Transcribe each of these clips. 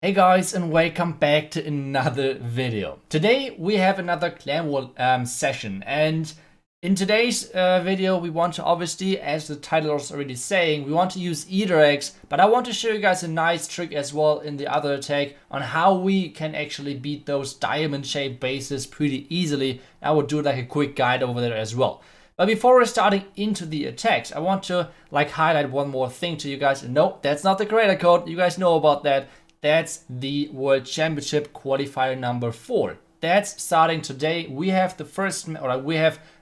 Hey guys, and welcome back to another video. Today we have another clan war session, and in today's video we want to obviously, as the title is already saying, we want to use Edrags, but I want to show you guys a nice trick as well in the other attack on how we can actually beat those diamond shaped bases pretty easily. I will do like a quick guide over there as well. But before we're starting into the attacks, I want to highlight one more thing to you guys. No, that's not the creator code. You guys know about that. That's the World Championship qualifier number 4. That's starting today. We have the first,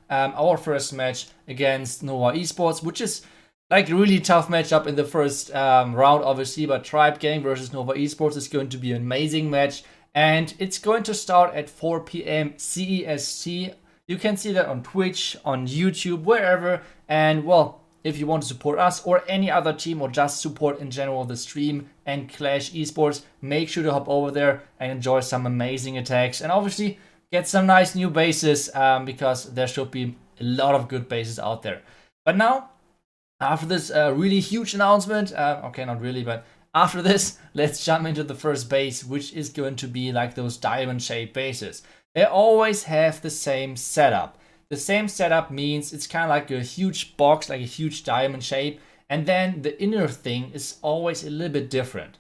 our first match against Nova Esports, which is like a really tough matchup in the first round, obviously. But Tribe Gang versus Nova Esports is going to be an amazing match, and it's going to start at 4 p.m. CEST. You can see that on Twitch, on YouTube, wherever. And well, if you want to support us or any other team or just support in general the stream and Clash Esports, make sure to hop over there and enjoy some amazing attacks. And obviously get some nice new bases because there should be a lot of good bases out there. But now, after this really huge announcement, okay, not really, but after this, let's jump into the first base, which is going to be like those diamond-shaped bases. They always have the same setup. The same setup means it's kind of like a huge box, like a huge diamond shape, and then the inner thing is always a little bit different.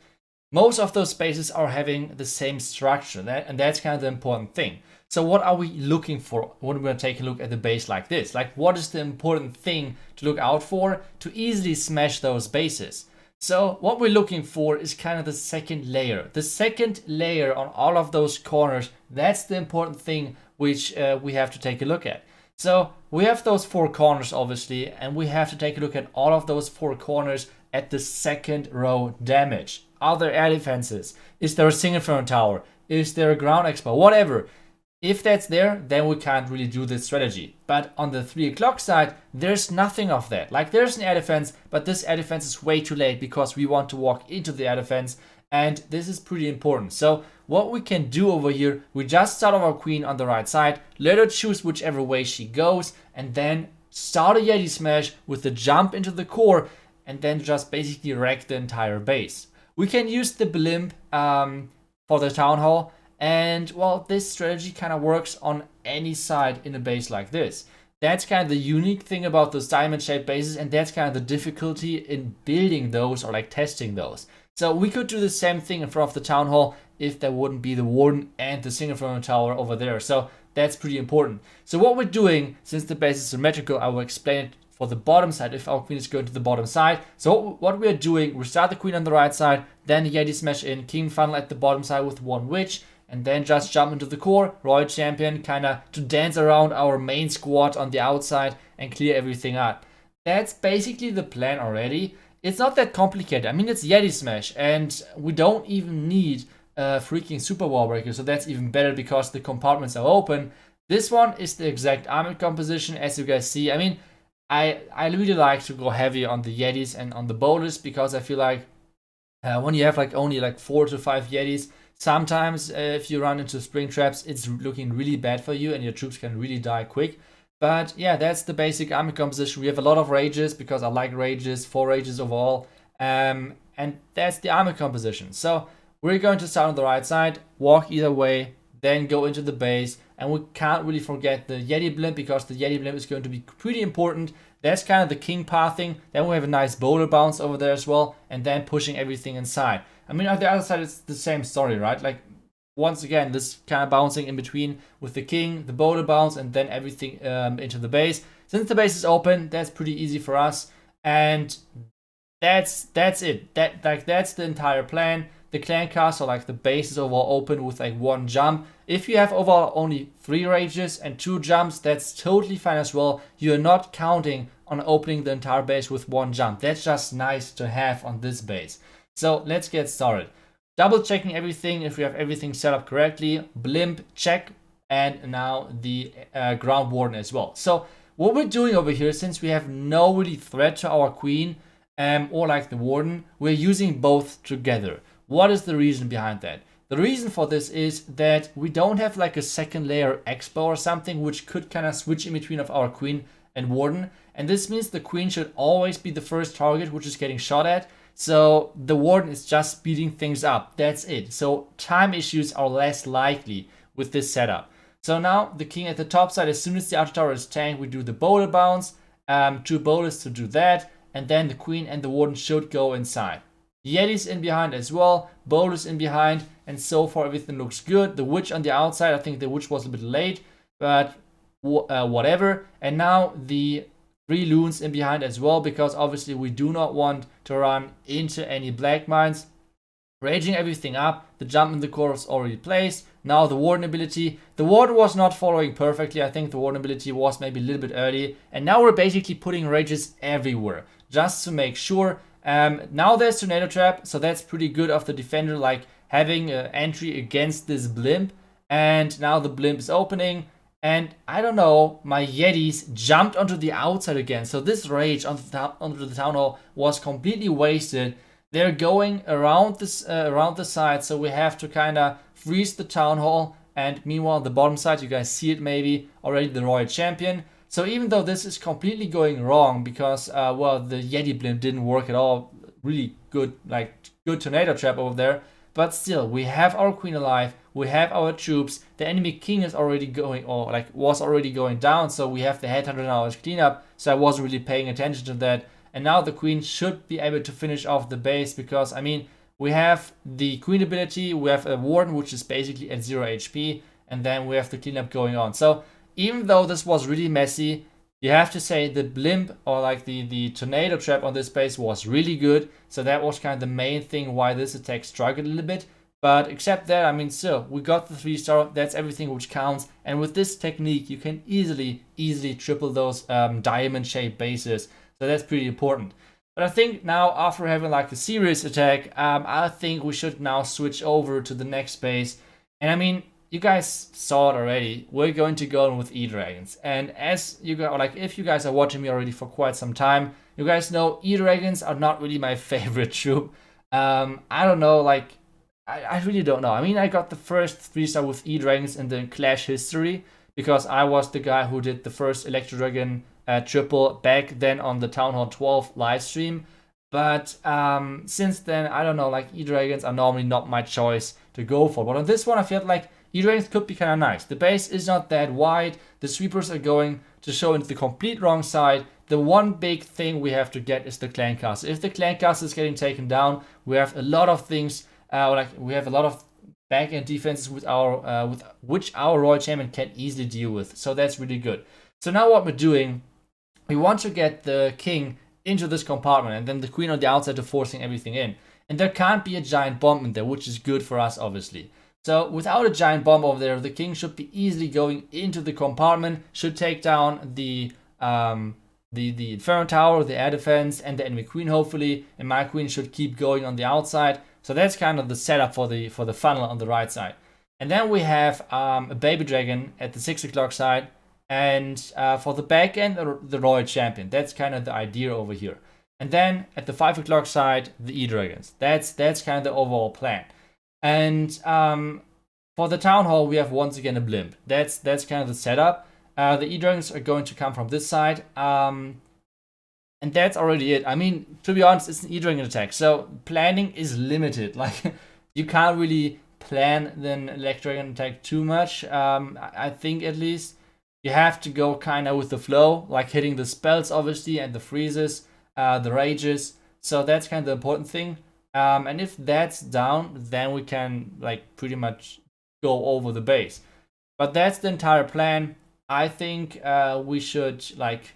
Most of those bases are having the same structure, and that's kind of the important thing. So what are we looking for when we're going to take a look at the base like this? Like, what is the important thing to look out for to easily smash those bases? So what we're looking for is kind of the second layer. The second layer on all of those corners, that's the important thing which we have to take a look at. So we have those 4 corners, obviously, and we have to take a look at all of those 4 corners at the second row damage. Are there air defenses? Is there a single front tower? Is there a ground expo? Whatever. If that's there, then we can't really do this strategy. But on the 3 o'clock side, there's nothing of that. Like, there's an air defense, but this air defense is way too late because we want to walk into the air defense, and this is pretty important. So what we can do over here, we just start our queen on the right side, let her choose whichever way she goes, and then start a Yeti smash with the jump into the core, and then just basically wreck the entire base. We can use the blimp for the town hall. And well, this strategy kind of works on any side in a base like this. That's kind of the unique thing about those diamond shaped bases, and that's kind of the difficulty in building those or like testing those. So we could do the same thing in front of the town hall if there wouldn't be the warden and the single front tower over there. So that's pretty important. So what we're doing, since the base is symmetrical, I will explain it for the bottom side if our queen is going to the bottom side. So what we're doing, we start the queen on the right side, then the Yeti smash in, king funnel at the bottom side with 1 witch, and then just jump into the core, Royal Champion, kind of to dance around our main squad on the outside and clear everything up. That's basically the plan already. It's not that complicated. I mean, it's Yeti Smash, and we don't even need a freaking Super Wall Breaker, so that's even better because the compartments are open. This one is the exact army composition, as you guys see. I mean, I really like to go heavy on the Yetis and on the boulders because I feel like when you have like only like 4 to 5 Yetis, sometimes if you run into spring traps, it's looking really bad for you and your troops can really die quick. But yeah, that's the basic army composition. We have a lot of rages because I like rages, 4 rages overall. And that's the army composition. So we're going to start on the right side, walk either way, then go into the base. And we can't really forget the Yeti blimp because the Yeti blimp is going to be pretty important. That's kind of the king pathing. Then we have a nice boulder bounce over there as well. And then pushing everything inside. I mean, on the other side, it's the same story, right? Like, once again, this kind of bouncing in between with the king, the boulder bounce, and then everything into the base. Since the base is open, that's pretty easy for us. And that's it. That's the entire plan. The clan castle, like the base is overall open with like 1 jump. If you have overall only 3 rages and 2 jumps, that's totally fine as well. You're not counting on opening the entire base with 1 jump. That's just nice to have on this base. So let's get started. Double checking everything if we have everything set up correctly. Blimp check, and now the ground warden as well. So what we're doing over here, since we have no really threat to our queen or like the warden, we're using both together. What is the reason behind that? The reason for this is that we don't have like a second layer expo or something which could kind of switch in between of our queen and warden. And this means the queen should always be the first target which is getting shot at. So the Warden is just speeding things up. That's it. So time issues are less likely with this setup. So now the king at the top side, as soon as the outer tower is tanked, we do the boulder bounce. 2 boulders to do that. And then the queen and the Warden should go inside. Yeti's in behind as well. Boulders in behind. And so far everything looks good. The witch on the outside, I think the witch was a bit late. But whatever. And now the 3 loons in behind as well, because obviously we do not want to run into any black mines. Raging everything up. The jump in the core is already placed. Now the Warden ability. The Warden was not following perfectly. I think the Warden ability was maybe a little bit early. And now we're basically putting rages everywhere, just to make sure. Now there's Tornado Trap, so that's pretty good of the defender, like having an entry against this blimp. And now the blimp is opening. And I don't know, my Yetis jumped onto the outside again. So this rage onto the town hall was completely wasted. They're going around the side, so we have to kind of freeze the town hall. And meanwhile, the bottom side, you guys see it maybe already, the royal champion. So even though this is completely going wrong because well, the Yeti blimp didn't work at all, really good, like good tornado trap over there. But still, we have our queen alive, we have our troops, the enemy king is already going, or like was already going down, so we have the headhunter now as cleanup, so I wasn't really paying attention to that. And now the queen should be able to finish off the base, because, I mean, we have the queen ability, we have a warden, which is basically at 0 HP, and then we have the cleanup going on. So even though this was really messy, you have to say the blimp, or like the tornado trap on this base was really good. So that was kind of the main thing why this attack struggled a little bit. But except that, I mean, still, we got the 3-star, that's everything which counts. And with this technique, you can easily triple those diamond-shaped bases. So that's pretty important. But I think now, after having like a serious attack, I think we should now switch over to the next base. And I mean, you guys saw it already. We're going to go in with Edrags. And as you guys, like, if you guys are watching me already for quite some time, you guys know Edrags are not really my favorite troop. I don't know, like, I really don't know. I mean, I got the first 3-star with Edrags in the Clash history, because I was the guy who did the first Electro Dragon triple back then on the Town Hall 12 live stream. But since then, I don't know, like, Edrags are normally not my choice to go for. But on this one, I felt like Edrags could be kind of nice. The base is not that wide. The sweepers are going to show into the complete wrong side. The one big thing we have to get is the clan castle. If the clan castle is getting taken down, we have a lot of things, like we have a lot of back-end defenses with which our royal champion can easily deal with. So that's really good. So now what we're doing, we want to get the king into this compartment, and then the queen on the outside to forcing everything in. And there can't be a giant bomb in there, which is good for us, obviously. So without a giant bomb over there, the king should be easily going into the compartment, should take down the Inferno Tower, the air defense, and the enemy queen, hopefully. And my queen should keep going on the outside. So that's kind of the setup for the funnel on the right side. And then we have a baby dragon at the 6 o'clock side. And for the back end, the royal champion. That's kind of the idea over here. And then at the 5 o'clock side, the E-dragons. That's kind of the overall plan. And for the town hall, we have once again a blimp. That's kind of the setup. The E-dragons are going to come from this side. And that's already it. I mean, to be honest, it's an E-dragon attack. So planning is limited. Like, you can't really plan the Electro Dragon attack too much. I think at least. You have to go kind of with the flow, like hitting the spells, obviously, and the freezes, the rages. So that's kind of the important thing. And if that's down, then we can, like, pretty much go over the base. But that's the entire plan. I think we should, like,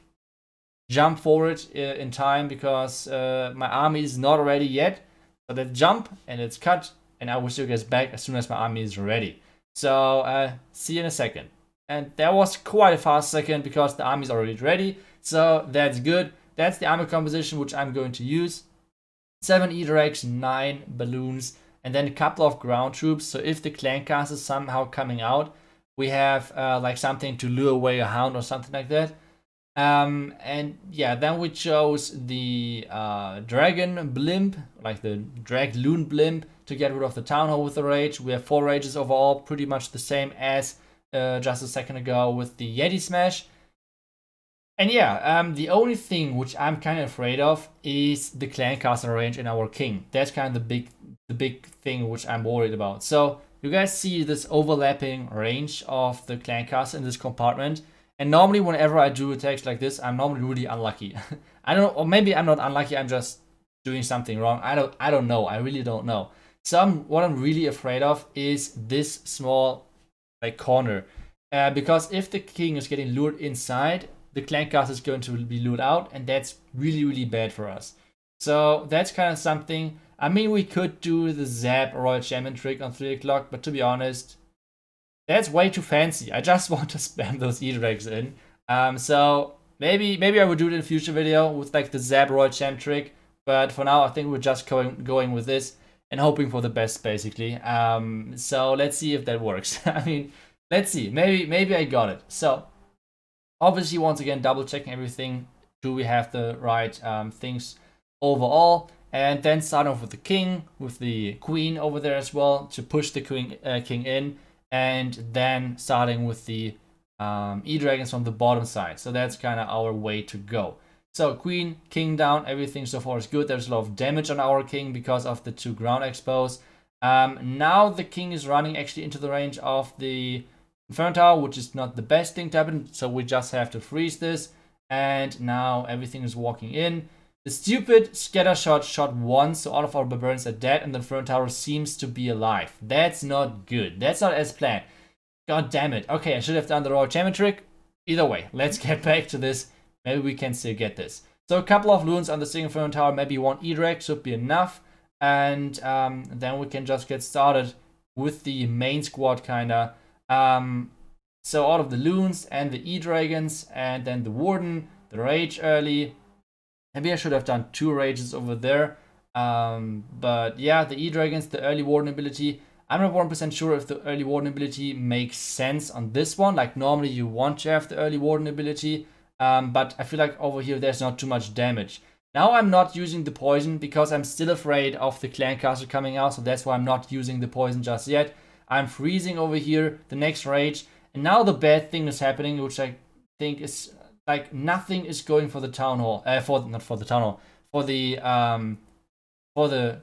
jump forward in time, because my army is not ready yet. So let's jump, and let's cut, and I will see you guys back as soon as my army is ready. So see you in a second. And that was quite a fast second, because the army is already ready. So that's good. That's the army composition which I'm going to use. 7 Edrags, 9 balloons, and then a couple of ground troops. So if the clan cast is somehow coming out, we have like something to lure away a hound or something like that. And yeah, then we chose the dragon blimp, like the drag loon blimp, to get rid of the town hall with the rage. We have 4 rages overall, pretty much the same as just a second ago with the Yeti Smash. And yeah, the only thing which I'm kind of afraid of is the clan castle range in our king. That's kind of the big thing which I'm worried about. So you guys see this overlapping range of the clan castle in this compartment. And normally whenever I do attacks like this, I'm normally really unlucky. I don't know, or maybe I'm not unlucky, I'm just doing something wrong. I don't know. I really don't know. So what I'm really afraid of is this small like corner. Because if the king is getting lured inside, the clan castle is going to be lured out, and that's really, really bad for us. So that's kind of something. I mean, we could do the Zap Royal Champion trick on 3 o'clock, but to be honest, that's way too fancy. I just want to spam those Edrags in. So maybe I would do it in a future video with like the Zap Royal Champ trick, but for now I think we're just going with this and hoping for the best basically. So let's see if that works. I mean, let's see. Maybe I got it. So obviously, once again, double checking everything. Do we have the right things overall? And then starting off with the king, with the queen over there as well to push the king in, and then starting with the E-dragons from the bottom side. So that's kind of our way to go. So queen, king down, everything so far is good. There's a lot of damage on our king because of the 2 ground expos. Now the king is running actually into the range of the Inferno Tower, which is not the best thing to happen, so we just have to freeze this, and now everything is walking in. The stupid scatter shot once, so all of our barbarians are dead, and the Inferno Tower seems to be alive. That's not good. That's not as planned. God damn it. Okay, I should have done the Royal Champion trick. Either way, let's get back to this. Maybe we can still get this. So a couple of loons on the single Inferno Tower, maybe 1 E-drag should be enough, and then we can just get started with the main squad kinda. So all of the loons and the E-dragons, and then the warden, the rage early. Maybe I should have done 2 rages over there. But yeah, the E-dragons, the early warden ability. I'm not 1% sure if the early warden ability makes sense on this one. Like normally you want to have the early warden ability, but I feel like over here there's not too much damage. Now I'm not using the poison because I'm still afraid of the clan castle coming out, so that's why I'm not using the poison just yet. I'm freezing over here, the next rage, and now the bad thing is happening, which I think is like nothing is going for the town hall, not for the town hall, for the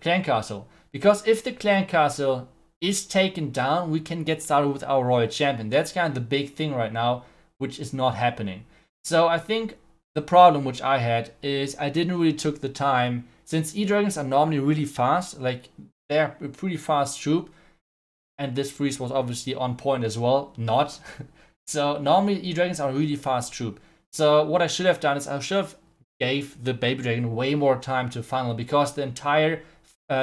clan castle. Because if the clan castle is taken down, we can get started with our royal champion. That's kind of the big thing right now, which is not happening. So I think the problem which I had is I didn't really took the time, since E-dragons are normally really fast, like they're a pretty fast troop. And this freeze was obviously on point as well, not. So normally E-dragons are a really fast troop. So what I should have done is I should have gave the baby dragon way more time to funnel, because the entire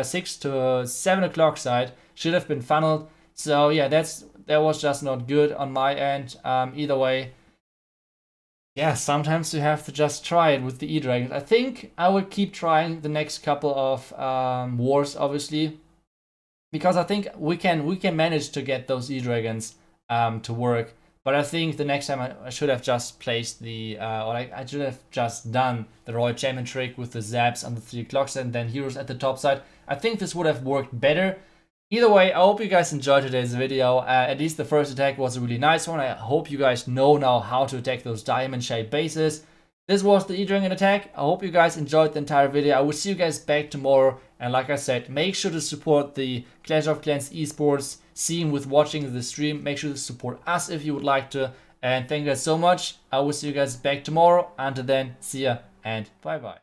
6 to 7 o'clock side should have been funneled. So yeah, that was just not good on my end. Either way, yeah, sometimes you have to just try it with the E-dragons. I think I will keep trying the next couple of wars, obviously, because I think we can manage to get those E-dragons to work. But I think the next time I should have just placed the, or I should have just done the Royal Champion trick with the zaps on the 3 o'clocks and then heroes at the top side. I think this would have worked better. Either way, I hope you guys enjoyed today's video. At least the first attack was a really nice one. I hope you guys know now how to attack those diamond-shaped bases. This was the E-Dragon attack. I hope you guys enjoyed the entire video. I will see you guys back tomorrow. And like I said, make sure to support the Clash of Clans esports scene with watching the stream. Make sure to support us if you would like to. And thank you guys so much. I will see you guys back tomorrow. Until then, see ya and bye bye.